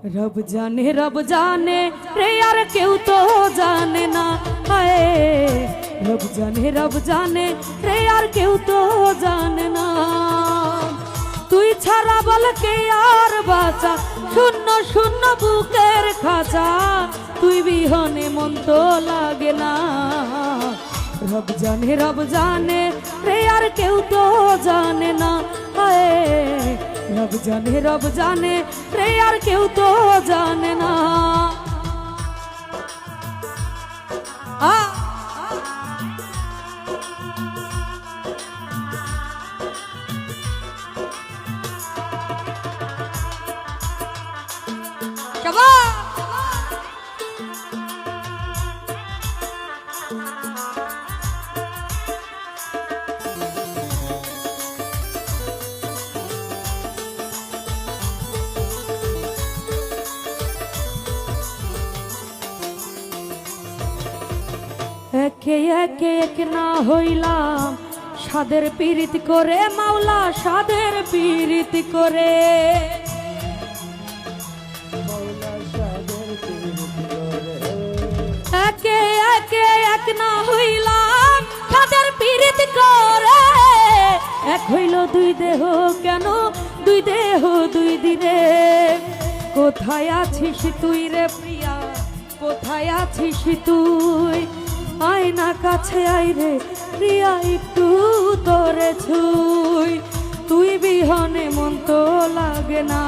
रब जाने रे यार क्यों तो जाने ना हाय रब जाने रे यार क्यों तो जाने ना তুই ছাড়া বল কে আর বাঁচা শূন্য শূন্য বুকের খাঁচা তুই বিহনে মন তো লাগে না রব জানে রে আর কেউ তো জানে না হায় রব জানে রে আর কেউ তো জানে না একে একে এক না হইলাম সাদের পীড়িত করে মাওলা সাদের পীড়িত করে একে একে এক না হইলাম সাদের পীড়িত করে এক হইল দুই দেহ কেন দুই দেহ দুই দিনে কোথায় আছিস তুই রে প্রিয়া কোথায় আছিস তুই আয়না কাছে আইরে প্রিয়া একটু তোরে ছুই তুই বিহনে মন তো লাগে না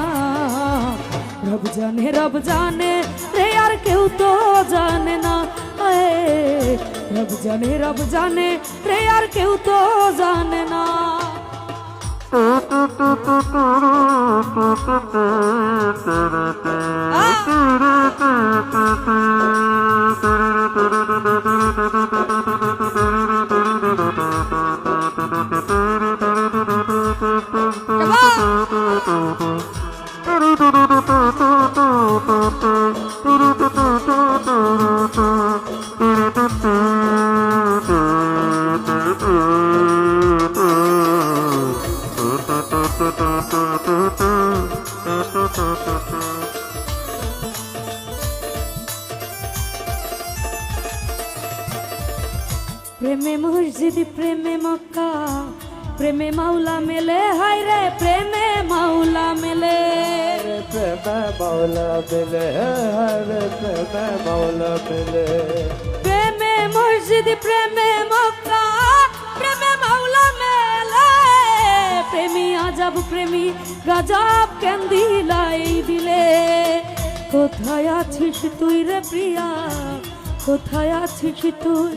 রব জানে রে আর কেউ তো জানে না রব জানে রে আর কেউ তো জানে না প্রেমে মসজিদ প্রেমে মক্কা প্রেমে মাওলা মেলে হায় রে প্রেমে মাওলা মেলে প্রেমে মাওলা মেলে হায় রে প্রেমে মাওলা মেলে প্রেমে মসজিদ প্রেমে মক্কা প্রেমে মাওলা মেলে প্রেমী আজাব প্রেমী গজব কেন দিলাই দিলে কোথায় আছিস তুই রে প্রিয়া কোথায় আছিস তুই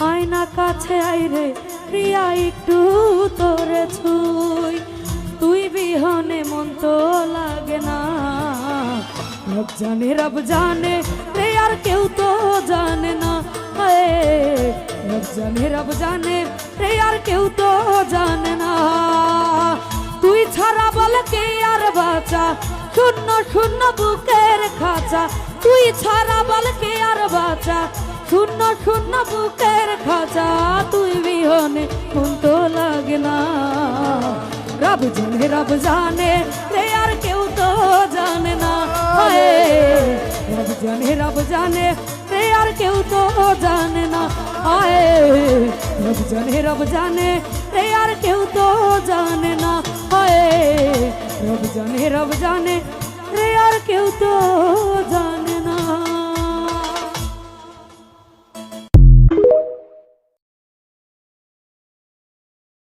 আয়না কাছে আইরে প্রিয়া একটু তোরে ছুই তুই বিহনে মন তো লাগে না রব জানে রে আর কেউ তো জানে না রব জানে রে আর কেউ তো জানে না তুই ছাড়া বল কে আর বাঁচা শূন্য শূন্য বুকের খাঁচা তুই ছাড়া বল কে আর বাঁচা শূন্য শূন্য বুকের খাঁচা তুই বিহনে মন তো লাগে না রব জানে রে আর কেউ তো জানে না রব জানে রে আর কেউ তো জানে না রব জানে রে আর কেউ তো জানে না রব জানে রে আর কেউ তো